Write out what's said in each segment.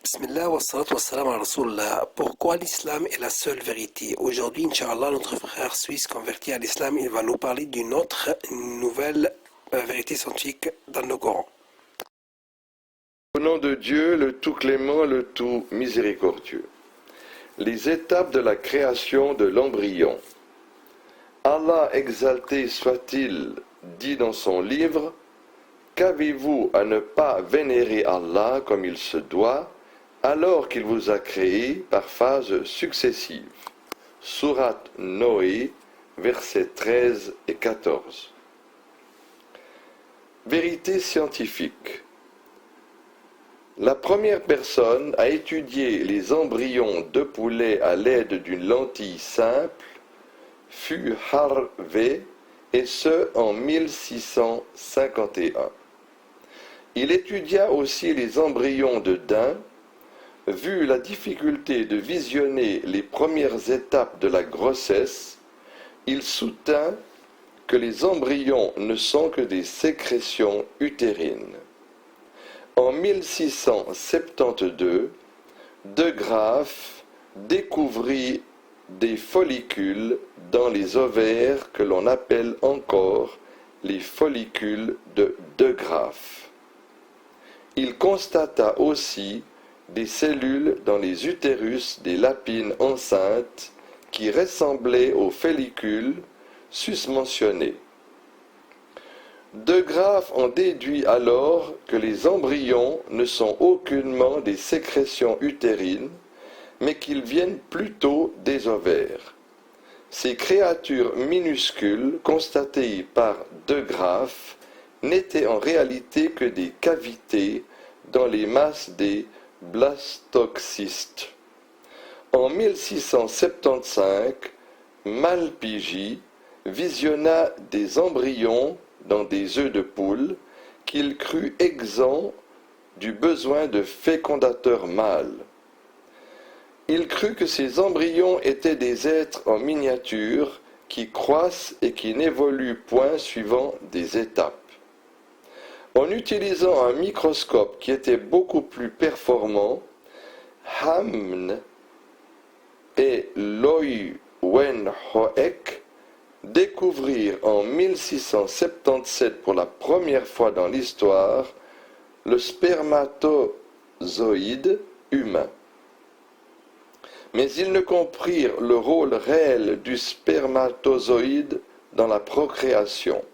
Bismillah wa salatu wa salam ala Rasulullah. Pourquoi l'islam est la seule vérité? Aujourd'hui, Inch'Allah, notre frère suisse converti à l'islam, il va nous parler d'une autre nouvelle vérité scientifique dans le Coran. Au nom de Dieu, le tout clément, le tout miséricordieux. Les étapes de la création de l'embryon. Allah exalté soit-il dit dans son livre: qu'avez-vous à ne pas vénérer Allah comme il se doit, alors qu'il vous a créé par phases successives. Sourate Noé, versets 13 et 14. Vérité scientifique. La première personne à étudier les embryons de poulet à l'aide d'une lentille simple fut Harvey, et ce en 1651. Il étudia aussi les embryons de daim. Vu la difficulté de visionner les premières étapes de la grossesse, il soutint que les embryons ne sont que des sécrétions utérines. En 1672, De Graaf découvrit des follicules dans les ovaires que l'on appelle encore les follicules de De Graaf. Il constata aussi des cellules dans les utérus des lapines enceintes qui ressemblaient aux follicules susmentionnés. De Graaf en déduit alors que les embryons ne sont aucunement des sécrétions utérines, mais qu'ils viennent plutôt des ovaires. Ces créatures minuscules constatées par De Graaf n'étaient en réalité que des cavités dans les masses des blastocystes. En 1675, Malpighi visionna des embryons dans des œufs de poule qu'il crut exempts du besoin de fécondateurs mâles. Il crut que ces embryons étaient des êtres en miniature qui croissent et qui n'évoluent point suivant des étapes. En utilisant un microscope qui était beaucoup plus performant, Hamn et Leeuwenhoek découvrirent en 1677 pour la première fois dans l'histoire le spermatozoïde humain. Mais ils ne comprirent le rôle réel du spermatozoïde dans la procréation.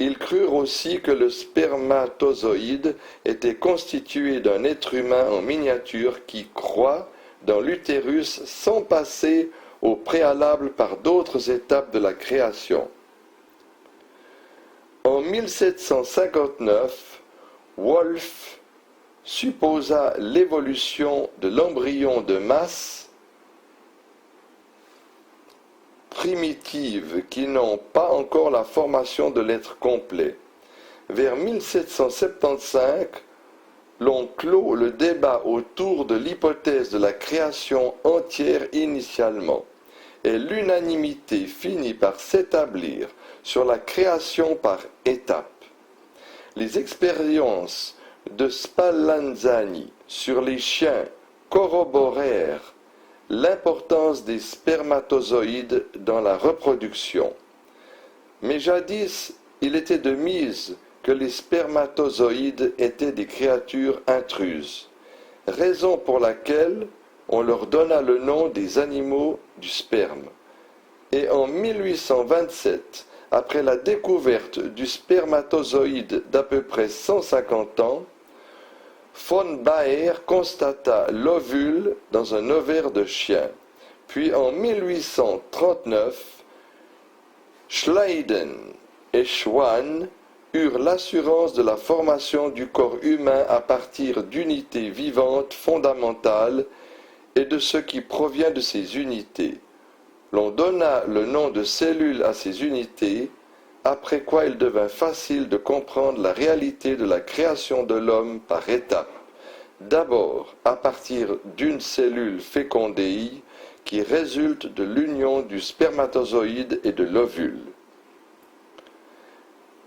Ils crurent aussi que le spermatozoïde était constitué d'un être humain en miniature qui croît dans l'utérus sans passer au préalable par d'autres étapes de la création. En 1759, Wolff supposa l'évolution de l'embryon de masse primitives qui n'ont pas encore la formation de l'être complet. Vers 1775, l'on clôt le débat autour de l'hypothèse de la création entière initialement, et l'unanimité finit par s'établir sur la création par étapes. Les expériences de Spallanzani sur les chiens corroborèrent l'importance des spermatozoïdes dans la reproduction. Mais jadis, il était de mise que les spermatozoïdes étaient des créatures intruses, raison pour laquelle on leur donna le nom des animaux du sperme. Et en 1827, après la découverte du spermatozoïde d'à peu près 150 ans, von Baer constata l'ovule dans un ovaire de chien. Puis en 1839, Schleiden et Schwann eurent l'assurance de la formation du corps humain à partir d'unités vivantes fondamentales et de ce qui provient de ces unités. L'on donna le nom de cellules à ces unités, après quoi il devint facile de comprendre la réalité de la création de l'homme par étapes. D'abord à partir d'une cellule fécondée qui résulte de l'union du spermatozoïde et de l'ovule.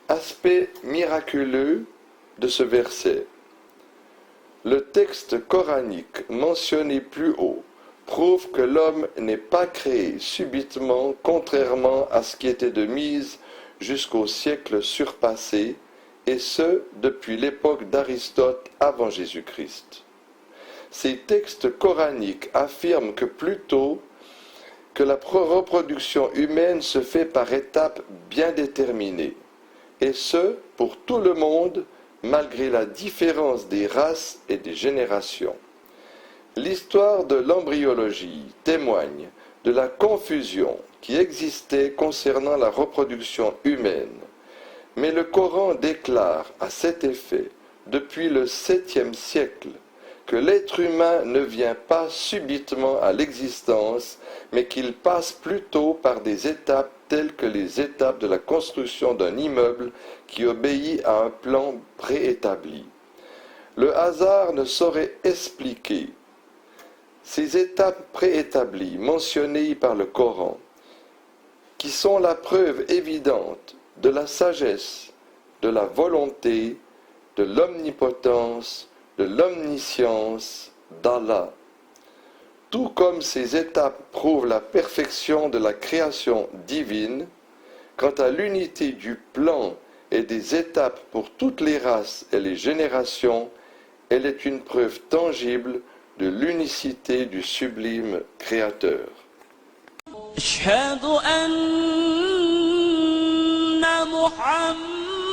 Aspect miraculeux de ce verset. Le texte coranique mentionné plus haut prouve que l'homme n'est pas créé subitement, contrairement à ce qui était de mise jusqu'au siècle surpassé, et ce, depuis l'époque d'Aristote avant Jésus-Christ. Ces textes coraniques affirment que plutôt que la reproduction humaine se fait par étapes bien déterminées, et ce, pour tout le monde, malgré la différence des races et des générations. L'histoire de l'embryologie témoigne de la confusion qui existait concernant la reproduction humaine, mais le Coran déclare à cet effet, depuis le 7e siècle, que l'être humain ne vient pas subitement à l'existence, mais qu'il passe plutôt par des étapes telles que les étapes de la construction d'un immeuble qui obéit à un plan préétabli. Le hasard ne saurait expliquer ces étapes préétablies mentionnées par le Coran, qui sont la preuve évidente de la sagesse, de la volonté, de l'omnipotence, de l'omniscience d'Allah. Tout comme ces étapes prouvent la perfection de la création divine, quant à l'unité du plan et des étapes pour toutes les races et les générations, elle est une preuve tangible de l'unicité du sublime Créateur. أشهد أن محمد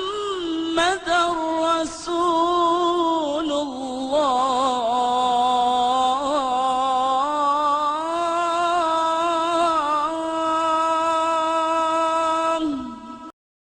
رسول الله